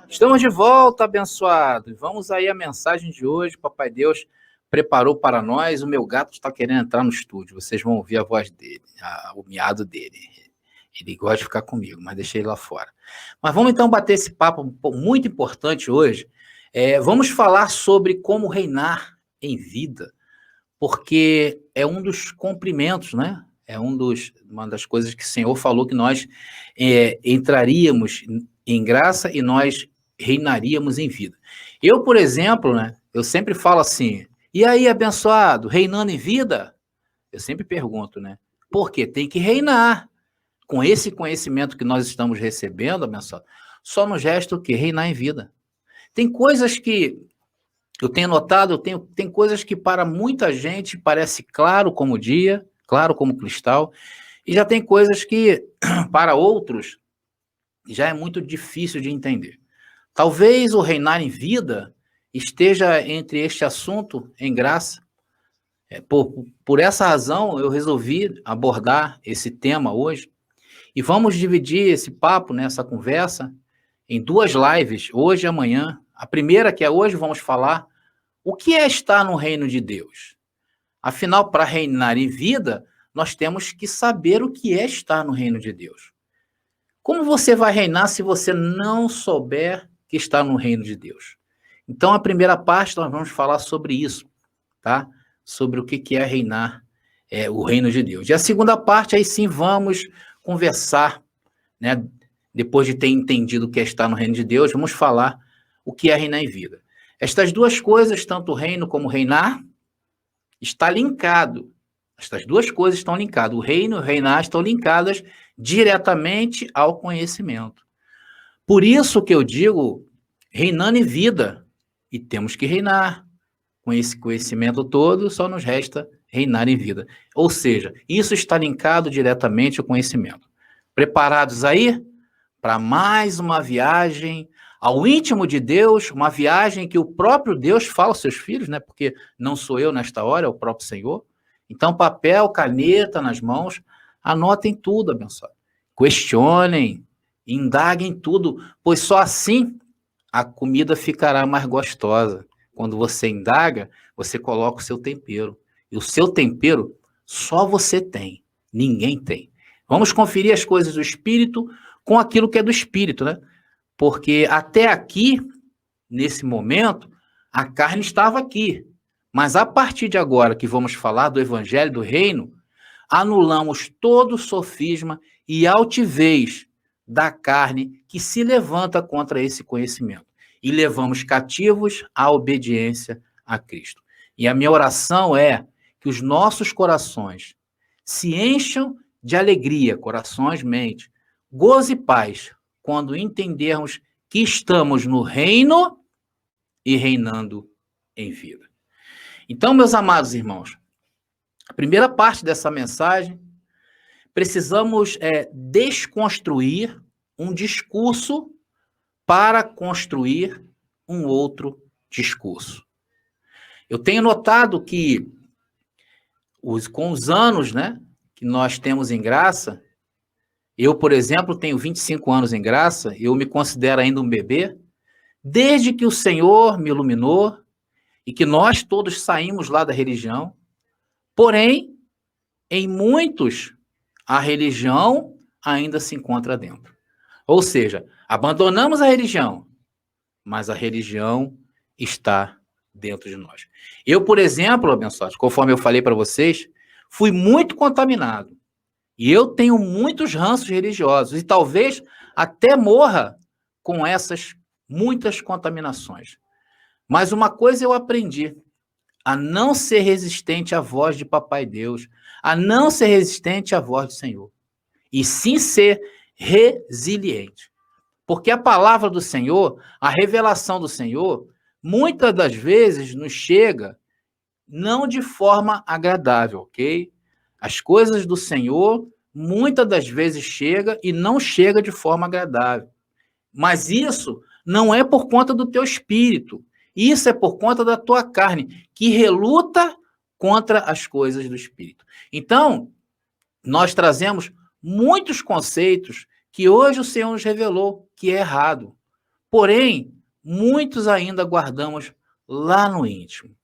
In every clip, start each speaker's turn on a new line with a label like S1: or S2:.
S1: Estamos de volta, abençoados. Vamos aí a mensagem de hoje. Papai Deus preparou para nós. O meu gato está querendo entrar no estúdio. Vocês vão ouvir a voz dele, o miado dele. Ele gosta de ficar comigo, mas deixei ele lá fora. Mas vamos então bater esse papo muito importante hoje. Vamos falar sobre como reinar em vida, porque é um dos cumprimentos, né? Uma das coisas que o Senhor falou que nós entraríamos em graça e nós reinaríamos em vida. Eu, por exemplo, né? Eu sempre falo assim, e aí, abençoado, reinando em vida? Eu sempre pergunto, né? Porque tem que reinar. Com esse conhecimento que nós estamos recebendo, abençoado, só nos resta o quê? Reinar em vida. Tem coisas que eu tenho notado, tem coisas que para muita gente parece claro como o dia, claro como cristal, e já tem coisas que para outros já é muito difícil de entender. Talvez o reinar em vida esteja entre este assunto em graça. Por essa razão, eu resolvi abordar esse tema hoje. E vamos dividir esse papo, né, essa conversa, em duas lives, hoje e amanhã. A primeira, que é hoje, vamos falar o que é estar no reino de Deus. Afinal, para reinar em vida, nós temos que saber o que é estar no reino de Deus. Como você vai reinar se você não souber que está no reino de Deus? Então, a primeira parte, nós vamos falar sobre isso, tá? Sobre o que é reinar, o reino de Deus. E a segunda parte, aí sim, vamos conversar, né? Depois de ter entendido o que é estar no reino de Deus, vamos falar o que é reinar em vida. Estas duas coisas, tanto o reino como reinar, está linkado. Estas duas coisas estão linkadas. O reino e o reinar estão linkadas diretamente ao conhecimento. Por isso que eu digo, reinando em vida, e temos que reinar. Com esse conhecimento todo, só nos resta reinar em vida. Ou seja, isso está linkado diretamente ao conhecimento. Preparados aí para mais uma viagem ao íntimo de Deus, uma viagem que o próprio Deus fala aos seus filhos, né? Porque não sou eu nesta hora, é o próprio Senhor. Então, papel, caneta nas mãos, anotem tudo, abençoado. Questionem, indaguem tudo, pois só assim a comida ficará mais gostosa. Quando você indaga, você coloca o seu tempero. E o seu tempero só você tem, ninguém tem. Vamos conferir as coisas do Espírito com aquilo que é do Espírito, né? Porque até aqui, nesse momento, a carne estava aqui. Mas a partir de agora que vamos falar do Evangelho do Reino, anulamos todo sofisma e altivez da carne que se levanta contra esse conhecimento. E levamos cativos à obediência a Cristo. E a minha oração é que os nossos corações se encham de alegria, corações, mente, gozo e paz, quando entendermos que estamos no reino e reinando em vida. Então, meus amados irmãos, a primeira parte dessa mensagem, precisamos desconstruir um discurso para construir um outro discurso. Eu tenho notado que, com os anos, né, que nós temos em graça, eu, por exemplo, tenho 25 anos em graça, eu me considero ainda um bebê, desde que o Senhor me iluminou e que nós todos saímos lá da religião, porém, em muitos, a religião ainda se encontra dentro. Ou seja, abandonamos a religião, mas a religião está dentro de nós. Eu, por exemplo, abençoados, conforme eu falei para vocês, fui muito contaminado. E eu tenho muitos ranços religiosos, e talvez até morra com essas muitas contaminações. Mas uma coisa eu aprendi, a não ser resistente à voz de Papai Deus, a não ser resistente à voz do Senhor, e sim ser resiliente. Porque a palavra do Senhor, a revelação do Senhor, muitas das vezes nos chega não de forma agradável, ok? As coisas do Senhor, muitas das vezes chega e não chega de forma agradável. Mas isso não é por conta do teu espírito. Isso é por conta da tua carne, que reluta contra as coisas do espírito. Então, nós trazemos muitos conceitos que hoje o Senhor nos revelou que é errado. Porém, muitos ainda guardamos lá no íntimo.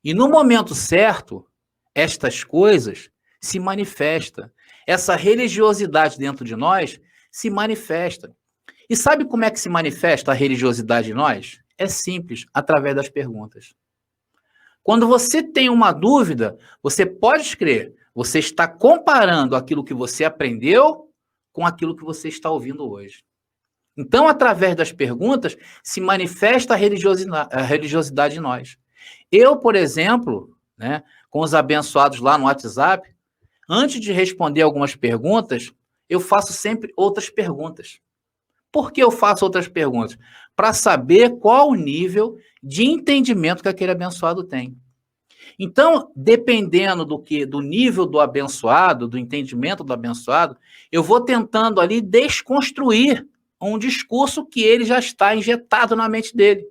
S1: E no momento certo, estas coisas se manifestam. Essa religiosidade dentro de nós se manifesta. E sabe como é que se manifesta a religiosidade em nós? É simples, através das perguntas. Quando você tem uma dúvida, você pode escrever, você está comparando aquilo que você aprendeu com aquilo que você está ouvindo hoje. Então, através das perguntas, se manifesta a religiosidade em nós. Eu, por exemplo, né, com os abençoados lá no WhatsApp, antes de responder algumas perguntas, eu faço sempre outras perguntas. Por que eu faço outras perguntas? Para saber qual o nível de entendimento que aquele abençoado tem. Então, dependendo do nível do abençoado, do entendimento do abençoado, eu vou tentando ali desconstruir um discurso que ele já está injetado na mente dele.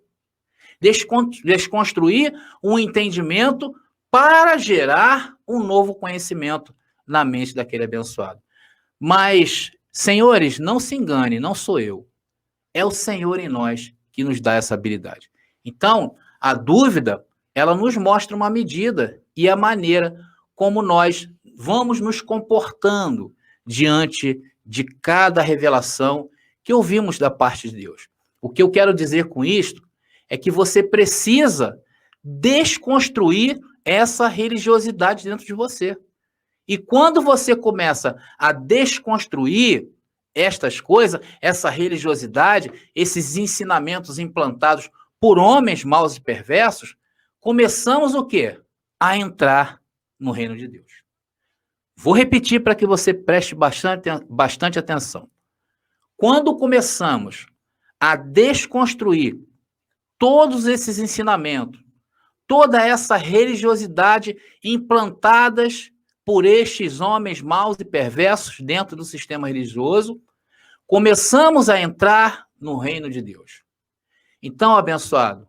S1: Desconstruir um entendimento para gerar um novo conhecimento na mente daquele abençoado. Mas, senhores, não se engane, não sou eu. É o Senhor em nós que nos dá essa habilidade. Então, a dúvida, ela nos mostra uma medida e a maneira como nós vamos nos comportando diante de cada revelação que ouvimos da parte de Deus. O que eu quero dizer com isto é que você precisa desconstruir essa religiosidade dentro de você. E quando você começa a desconstruir estas coisas, essa religiosidade, esses ensinamentos implantados por homens maus e perversos, começamos o quê? A entrar no reino de Deus. Vou repetir para que você preste bastante atenção. Quando começamos a desconstruir todos esses ensinamentos, toda essa religiosidade implantadas por estes homens maus e perversos dentro do sistema religioso, começamos a entrar no reino de Deus. Então, abençoado,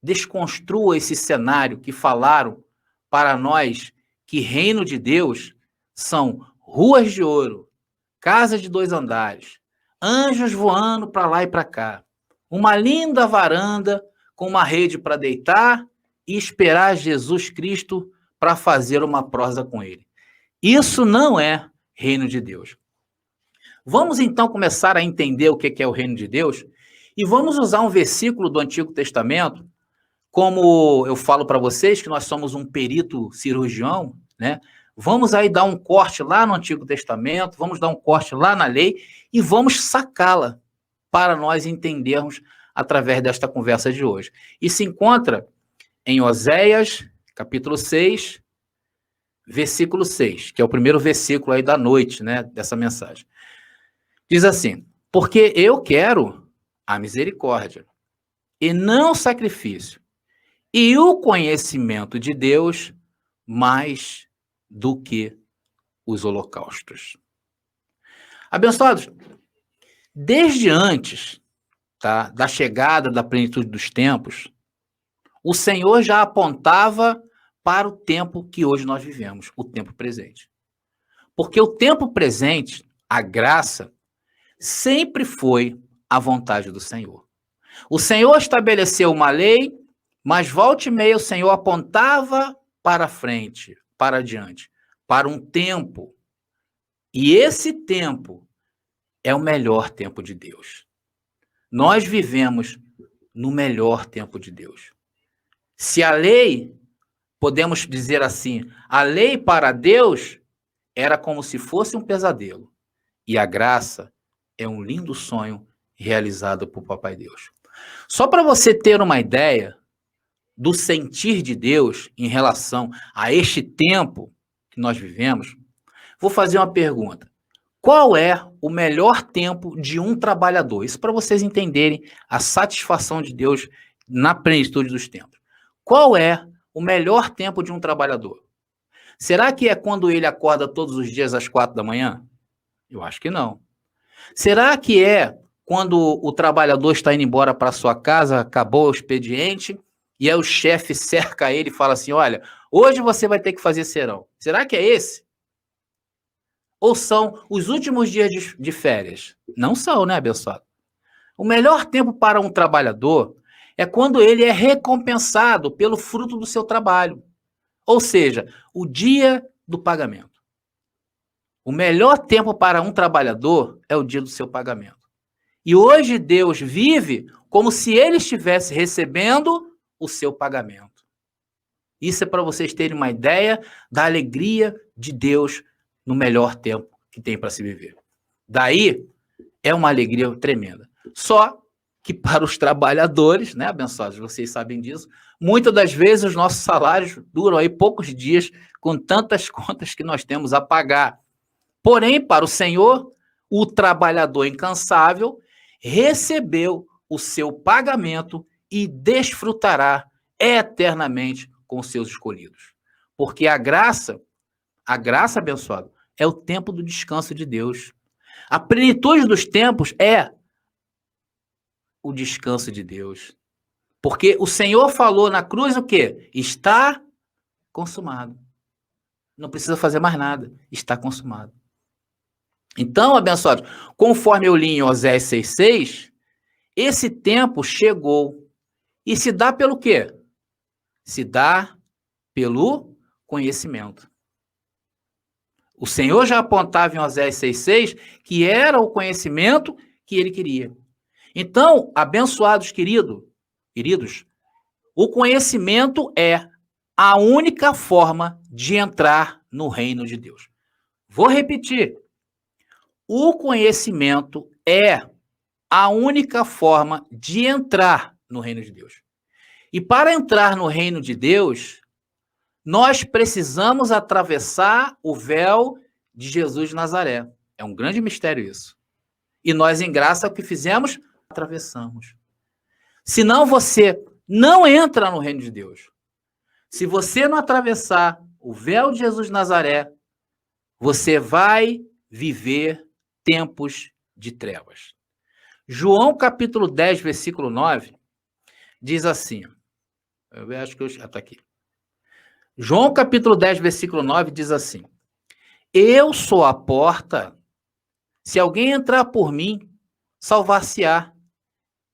S1: desconstrua esse cenário que falaram para nós que reino de Deus são ruas de ouro, casa de 2 andares, anjos voando para lá e para cá, uma linda varanda com uma rede para deitar e esperar Jesus Cristo para fazer uma prosa com ele. Isso não é reino de Deus. Vamos então começar a entender o que é o reino de Deus e vamos usar um versículo do Antigo Testamento, como eu falo para vocês que nós somos um perito cirurgião, né? Vamos aí dar um corte lá no Antigo Testamento, vamos dar um corte lá na lei e vamos sacá-la para nós entendermos através desta conversa de hoje. E se encontra em Oséias, capítulo 6, versículo 6, que é o primeiro versículo aí da noite, né, dessa mensagem. Diz assim: porque eu quero a misericórdia e não sacrifício, e o conhecimento de Deus mais do que os holocaustos. Abençoados, desde antes, tá, da chegada da plenitude dos tempos, o Senhor já apontava para o tempo que hoje nós vivemos, o tempo presente. Porque o tempo presente, a graça, sempre foi a vontade do Senhor. O Senhor estabeleceu uma lei, mas volta e meia o Senhor apontava para frente, para adiante, para um tempo. E esse tempo é o melhor tempo de Deus. Nós vivemos no melhor tempo de Deus. Se a lei, podemos dizer assim, a lei para Deus era como se fosse um pesadelo. E a graça é um lindo sonho realizado por Papai Deus. Só para você ter uma ideia do sentir de Deus em relação a este tempo que nós vivemos, vou fazer uma pergunta. Qual é o melhor tempo de um trabalhador? Isso para vocês entenderem a satisfação de Deus na plenitude dos tempos. Qual é o melhor tempo de um trabalhador? Será que é quando ele acorda todos os dias às 4 da manhã? Eu acho que não. Será que é quando o trabalhador está indo embora para sua casa, acabou o expediente, e aí o chefe cerca ele e fala assim, olha, hoje você vai ter que fazer serão. Será que é esse? Ou são os últimos dias de férias? Não são, né, abençoado? O melhor tempo para um trabalhador é quando ele é recompensado pelo fruto do seu trabalho. Ou seja, o dia do pagamento. O melhor tempo para um trabalhador é o dia do seu pagamento. E hoje Deus vive como se ele estivesse recebendo o seu pagamento. Isso é para vocês terem uma ideia da alegria de Deus no melhor tempo que tem para se viver. Daí é uma alegria tremenda. Só que para os trabalhadores, né, abençoados, vocês sabem disso, muitas das vezes os nossos salários duram aí poucos dias com tantas contas que nós temos a pagar. Porém, para o Senhor, o trabalhador incansável recebeu o seu pagamento e desfrutará eternamente com os seus escolhidos. Porque a graça, abençoado, é o tempo do descanso de Deus. A plenitude dos tempos é o descanso de Deus. Porque o Senhor falou na cruz o quê? Está consumado. Não precisa fazer mais nada. Está consumado. Então, abençoados, conforme eu li em Oséias 6,6, esse tempo chegou. E se dá pelo quê? Se dá pelo conhecimento. O Senhor já apontava em Oséias 6,6 que era o conhecimento que ele queria. Então, abençoados queridos, o conhecimento é a única forma de entrar no reino de Deus. Vou repetir. O conhecimento é a única forma de entrar no reino de Deus. E para entrar no reino de Deus, nós precisamos atravessar o véu de Jesus de Nazaré. É um grande mistério isso. E nós, em graça, o que fizemos? Atravessamos. Senão você não entra no reino de Deus. Se você não atravessar o véu de Jesus de Nazaré, você vai viver tempos de trevas. João capítulo 10, versículo 9, diz assim, eu acho que está aqui. João capítulo 10, versículo 9, diz assim, eu sou a porta, se alguém entrar por mim, salvar-se-á,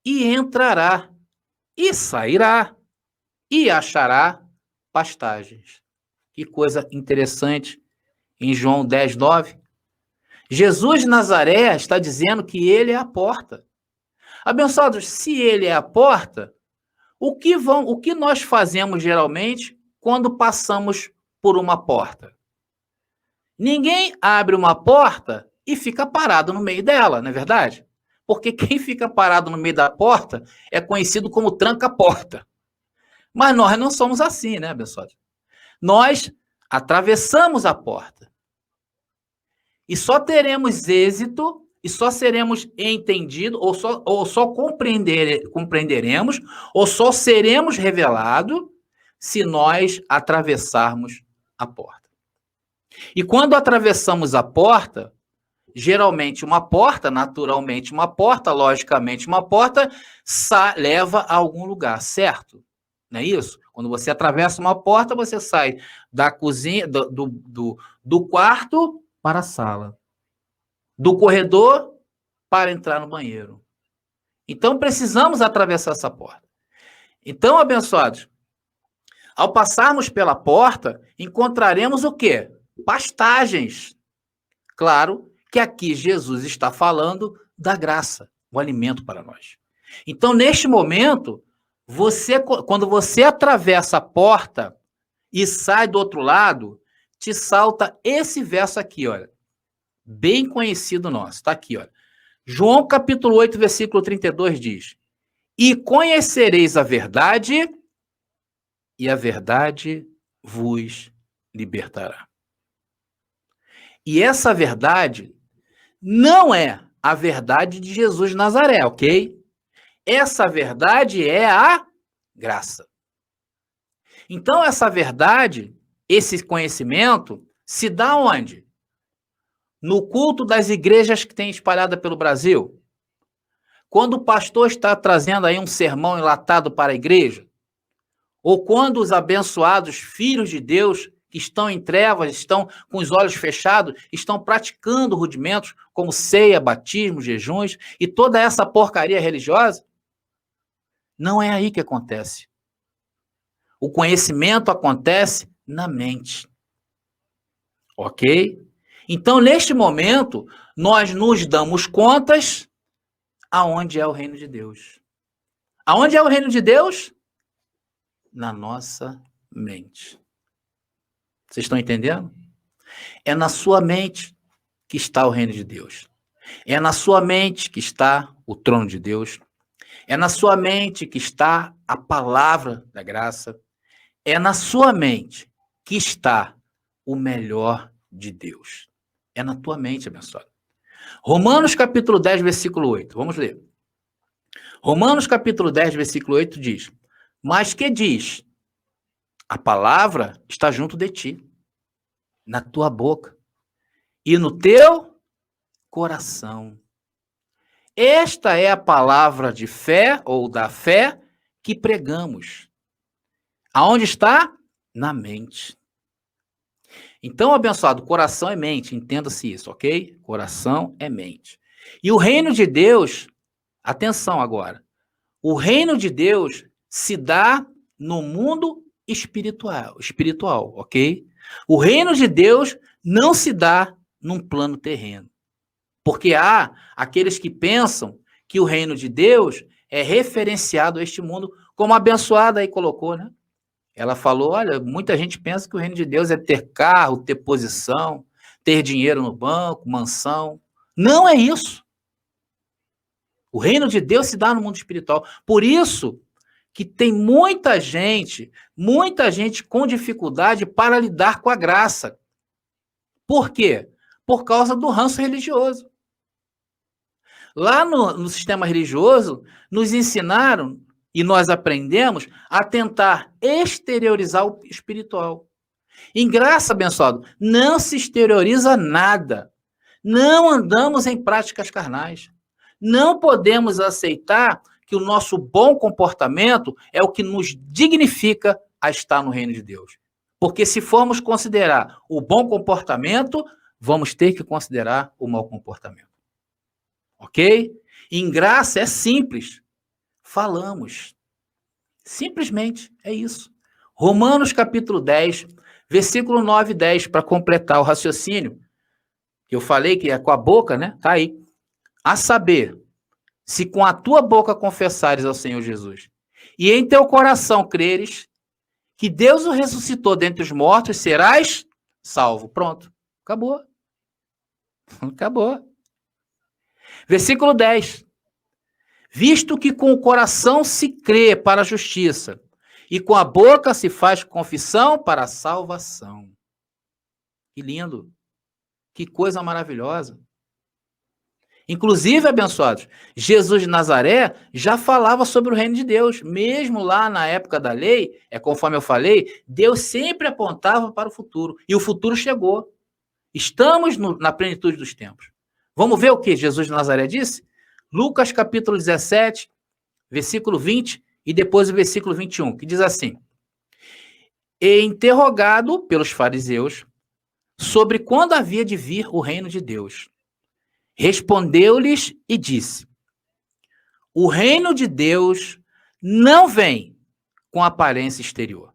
S1: e entrará, e sairá, e achará pastagens. Que coisa interessante, em João 10, 9, Jesus de Nazaré está dizendo que ele é a porta. Abençoados, se ele é a porta, o que nós fazemos geralmente quando passamos por uma porta? Ninguém abre uma porta e fica parado no meio dela, não é verdade? Porque quem fica parado no meio da porta é conhecido como tranca-porta. Mas nós não somos assim, né, abençoados? Nós atravessamos a porta. E só teremos êxito, e só seremos entendidos, ou só compreenderemos, ou só seremos revelados se nós atravessarmos a porta. E quando atravessamos a porta, geralmente uma porta, naturalmente uma porta, logicamente uma porta, leva a algum lugar, certo? Não é isso? Quando você atravessa uma porta, você sai da cozinha, do quarto para a sala, do corredor para entrar no banheiro. Então, precisamos atravessar essa porta. Então, abençoados, ao passarmos pela porta, encontraremos o quê? Pastagens. Claro que aqui Jesus está falando da graça, o alimento para nós. Então, neste momento, quando você atravessa a porta e sai do outro lado, te salta esse verso aqui, olha. Bem conhecido nosso, está aqui, olha. João capítulo 8, versículo 32 diz, e conhecereis a verdade, e a verdade vos libertará. E essa verdade não é a verdade de Jesus de Nazaré, ok? Essa verdade é a graça. Então, essa verdade, esse conhecimento, se dá onde? No culto das igrejas que tem espalhada pelo Brasil? Quando o pastor está trazendo aí um sermão enlatado para a igreja? Ou quando os abençoados filhos de Deus que que estão em trevas, estão com os olhos fechados, estão praticando rudimentos como ceia, batismo, jejuns e toda essa porcaria religiosa. Não é aí que acontece. O conhecimento acontece na mente. Ok? Então, neste momento, nós nos damos contas aonde é o reino de Deus. Aonde é o reino de Deus? Na nossa mente. Vocês estão entendendo? É na sua mente que está o reino de Deus. É na sua mente que está o trono de Deus. É na sua mente que está a palavra da graça. É na sua mente que está o melhor de Deus. É na tua mente, abençoado. Romanos capítulo 10, versículo 8. Vamos ler. Romanos capítulo 10, versículo 8 diz: mas que diz? A palavra está junto de ti, na tua boca e no teu coração. Esta é a palavra de fé ou da fé que pregamos. Aonde está? Na mente. Então, abençoado, coração é mente, entenda-se isso, ok? Coração é mente. E o reino de Deus, atenção agora, o reino de Deus se dá no mundo espiritual, ok? O reino de Deus não se dá num plano terreno. Porque há aqueles que pensam que o reino de Deus é referenciado a este mundo, como a abençoada aí colocou, né? Ela falou, olha, muita gente pensa que o reino de Deus é ter carro, ter posição, ter dinheiro no banco, mansão. Não é isso. O reino de Deus se dá no mundo espiritual. Por isso que tem muita gente com dificuldade para lidar com a graça. Por quê? Por causa do ranço religioso. Lá no sistema religioso, nos ensinaram e nós aprendemos a tentar exteriorizar o espiritual. Em graça, abençoado, não se exterioriza nada. Não andamos em práticas carnais. Não podemos aceitar que o nosso bom comportamento é o que nos dignifica a estar no reino de Deus. Porque se formos considerar o bom comportamento, vamos ter que considerar o mau comportamento. Ok? Em graça é simples. Falamos. Simplesmente é isso. Romanos capítulo 10, versículo 9 e 10, para completar o raciocínio, que eu falei que é com a boca, né? Tá aí. A saber, se com a tua boca confessares ao Senhor Jesus, e em teu coração creres que Deus o ressuscitou dentre os mortos, serás salvo. Pronto. Acabou. Acabou. Versículo 10. Visto que com o coração se crê para a justiça, e com a boca se faz confissão para a salvação. Que lindo. Que coisa maravilhosa. Inclusive, abençoados, Jesus de Nazaré já falava sobre o reino de Deus. Mesmo lá na época da lei, conforme eu falei, Deus sempre apontava para o futuro. E o futuro chegou. Estamos na plenitude dos tempos. Vamos ver o que Jesus de Nazaré disse? Lucas capítulo 17, versículo 20 e depois o versículo 21, que diz assim: e interrogado pelos fariseus sobre quando havia de vir o reino de Deus, respondeu-lhes e disse: o reino de Deus não vem com aparência exterior.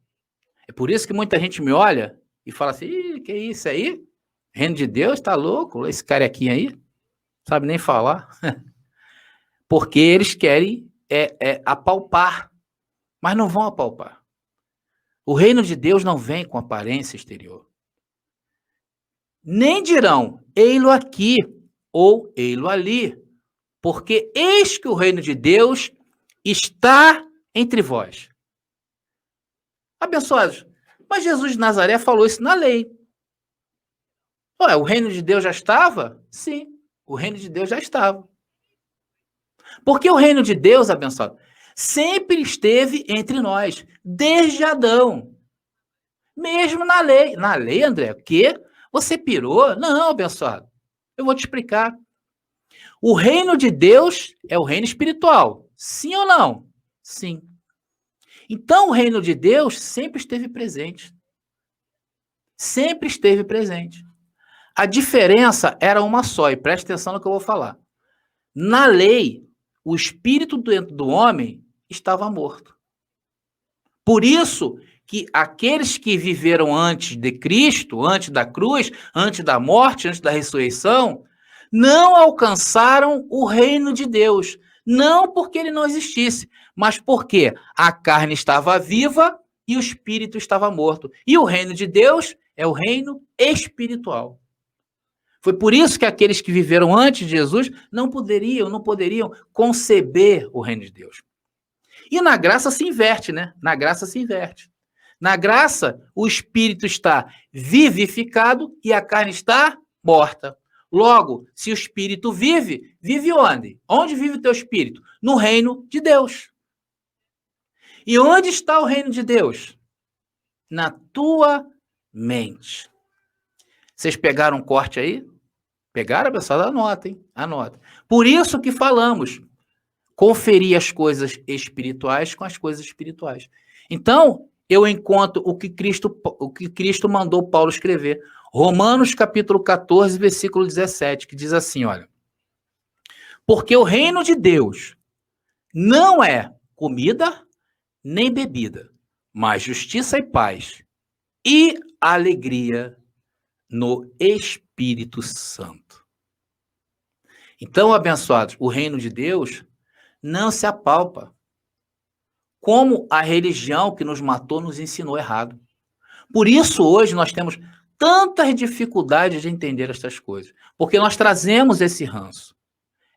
S1: É por isso que muita gente me olha e fala assim: que é isso aí? Reino de Deus, tá louco? Esse carequinha aí, sabe nem falar. Porque eles querem apalpar, mas não vão apalpar. O reino de Deus não vem com aparência exterior. Nem dirão, ei-lo aqui ou ei-lo ali, porque eis que o reino de Deus está entre vós. Abençoados, mas Jesus de Nazaré falou isso na lei. Ué, o reino de Deus já estava? Sim, o reino de Deus já estava. Porque o reino de Deus, abençoado, sempre esteve entre nós, desde Adão. Mesmo na lei. Na lei, André, o quê? Você pirou? Não, abençoado. Eu vou te explicar. O reino de Deus é o reino espiritual. Sim ou não? Sim. Então, o reino de Deus sempre esteve presente. sempre esteve presente. A diferença era uma só, e preste atenção no que eu vou falar. Na lei, o espírito dentro do homem estava morto. Por isso que aqueles que viveram antes de Cristo, antes da cruz, antes da morte, antes da ressurreição, não alcançaram o reino de Deus. Não porque ele não existisse, mas porque a carne estava viva e o espírito estava morto. E o reino de Deus é o reino espiritual. Foi por isso que aqueles que viveram antes de Jesus não poderiam conceber o reino de Deus. E na graça se inverte, né? Na graça se inverte. Na graça, o espírito está vivificado e a carne está morta. Logo, se o espírito vive, vive onde? Onde vive o teu espírito? No reino de Deus. E onde está o reino de Deus? Na tua mente. Vocês pegaram um corte aí? Pegaram, pessoal? Anota, hein? Anota. Por isso que falamos, conferir as coisas espirituais com as coisas espirituais. Então, eu encontro o que Cristo mandou Paulo escrever. Romanos capítulo 14, versículo 17, que diz assim, olha. Porque o reino de Deus não é comida nem bebida, mas justiça e paz e alegria no Espírito Santo. Então, abençoados, o reino de Deus não se apalpa, como a religião que nos matou nos ensinou errado. Por isso, hoje, nós temos tantas dificuldades de entender estas coisas, porque nós trazemos esse ranço.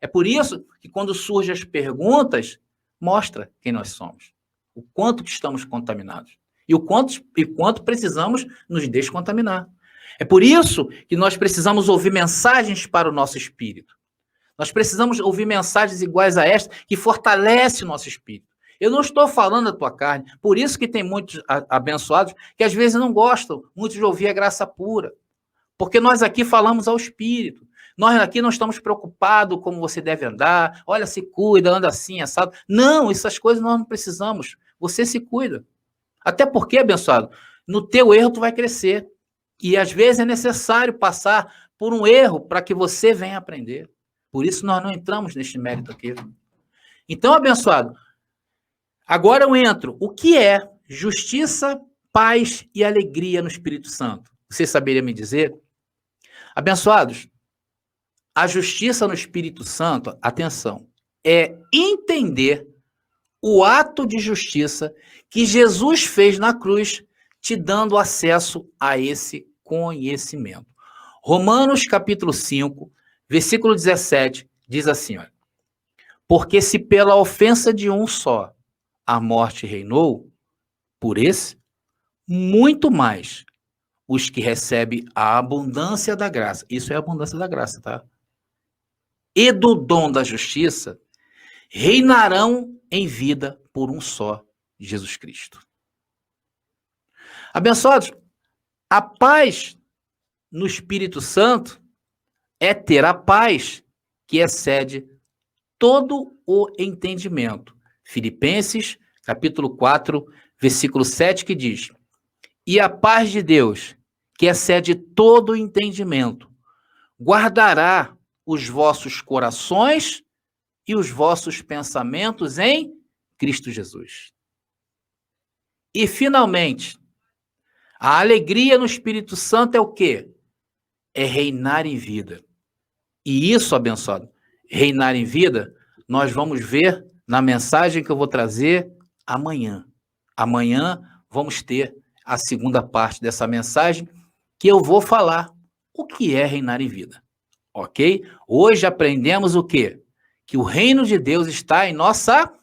S1: É por isso que, quando surgem as perguntas, mostra quem nós somos, o quanto que estamos contaminados e o quanto precisamos nos descontaminar. É por isso que nós precisamos ouvir mensagens para o nosso espírito. Nós precisamos ouvir mensagens iguais a esta que fortalecem o nosso espírito. Eu não estou falando da tua carne, por isso que tem muitos abençoados que às vezes não gostam muito de ouvir a graça pura. Porque nós aqui falamos ao espírito. Nós aqui não estamos preocupados como você deve andar. Olha, se cuida, anda assim, assado. Não, essas coisas nós não precisamos. Você se cuida. Até porque, abençoado, no teu erro tu vai crescer. E às vezes é necessário passar por um erro para que você venha aprender. Por isso nós não entramos neste mérito aqui. Então, abençoado, agora eu entro. O que é justiça, paz e alegria no Espírito Santo? Você saberia me dizer? Abençoados, a justiça no Espírito Santo, atenção, é entender o ato de justiça que Jesus fez na cruz, te dando acesso a esse conhecimento. Romanos capítulo 5, versículo 17, diz assim, olha, porque se pela ofensa de um só a morte reinou, por esse, muito mais os que recebem a abundância da graça, isso é a abundância da graça, tá? E do dom da justiça, reinarão em vida por um só, Jesus Cristo. Abençoados, a paz no Espírito Santo é ter a paz que excede todo o entendimento. Filipenses, capítulo 4, versículo 7, que diz, e a paz de Deus, que excede todo o entendimento, guardará os vossos corações e os vossos pensamentos em Cristo Jesus. E, finalmente, a alegria no Espírito Santo é o quê? É reinar em vida. E isso, abençoado, reinar em vida, nós vamos ver na mensagem que eu vou trazer amanhã. Amanhã vamos ter a segunda parte dessa mensagem, que eu vou falar o que é reinar em vida. Ok? Hoje aprendemos o quê? Que o reino de Deus está em nossa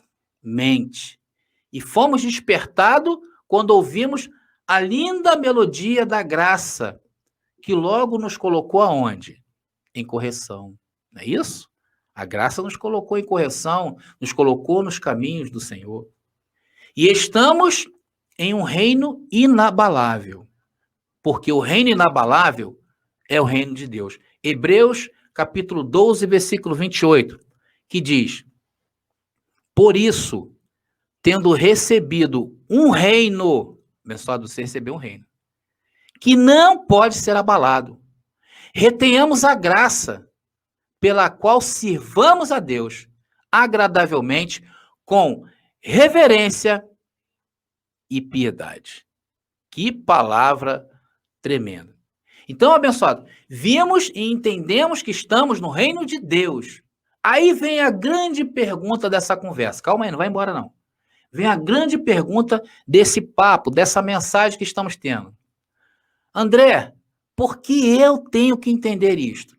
S1: mente. E fomos despertados quando ouvimos a linda melodia da graça, que logo nos colocou aonde? Em correção. Não é isso? A graça nos colocou em correção, nos colocou nos caminhos do Senhor. E estamos em um reino inabalável, porque o reino inabalável é o reino de Deus. Hebreus, capítulo 12, versículo 28, que diz, por isso, tendo recebido um reino, abençoado, você recebeu um reino, que não pode ser abalado. Retenhamos a graça pela qual sirvamos a Deus agradavelmente, com reverência e piedade. Que palavra tremenda. Então, abençoado, vimos e entendemos que estamos no reino de Deus. Aí vem a grande pergunta dessa conversa. Calma aí, não vai embora não. Vem a grande pergunta desse papo, dessa mensagem que estamos tendo. André, por que eu tenho que entender isto?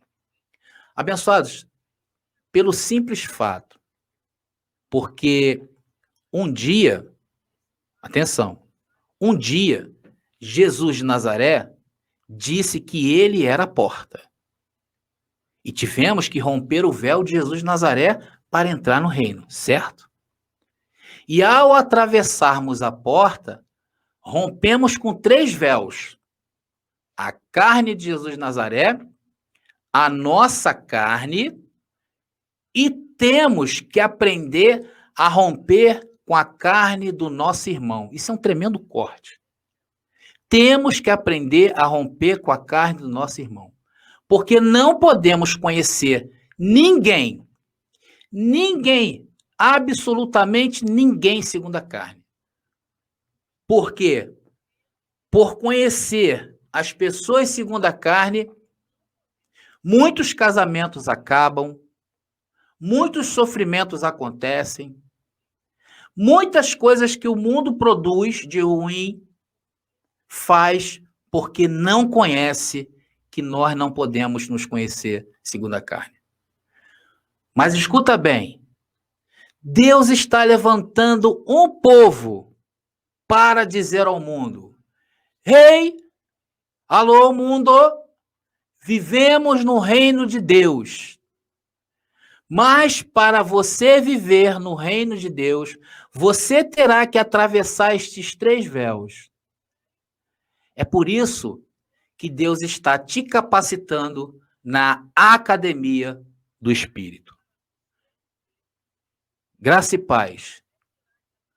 S1: Abençoados, pelo simples fato, porque um dia, atenção, um dia, Jesus de Nazaré disse que ele era a porta. E tivemos que romper o véu de Jesus de Nazaré para entrar no reino, certo? E ao atravessarmos a porta, rompemos com 3 véus. A carne de Jesus de Nazaré, a nossa carne, e temos que aprender a romper com a carne do nosso irmão. Isso é um tremendo corte. Temos que aprender a romper com a carne do nosso irmão. Porque não podemos conhecer ninguém, absolutamente ninguém segundo a carne. Por quê? Por conhecer as pessoas segundo a carne, muitos casamentos acabam, muitos sofrimentos acontecem, muitas coisas que o mundo produz de ruim faz porque não conhece que nós não podemos nos conhecer segundo a carne. Mas escuta bem, Deus está levantando um povo para dizer ao mundo: Ei, alô mundo, vivemos no reino de Deus. Mas para você viver no reino de Deus, você terá que atravessar estes 3 véus. É por isso que Deus está te capacitando na academia do Espírito. Graça e paz.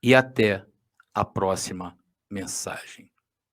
S1: E até a próxima mensagem.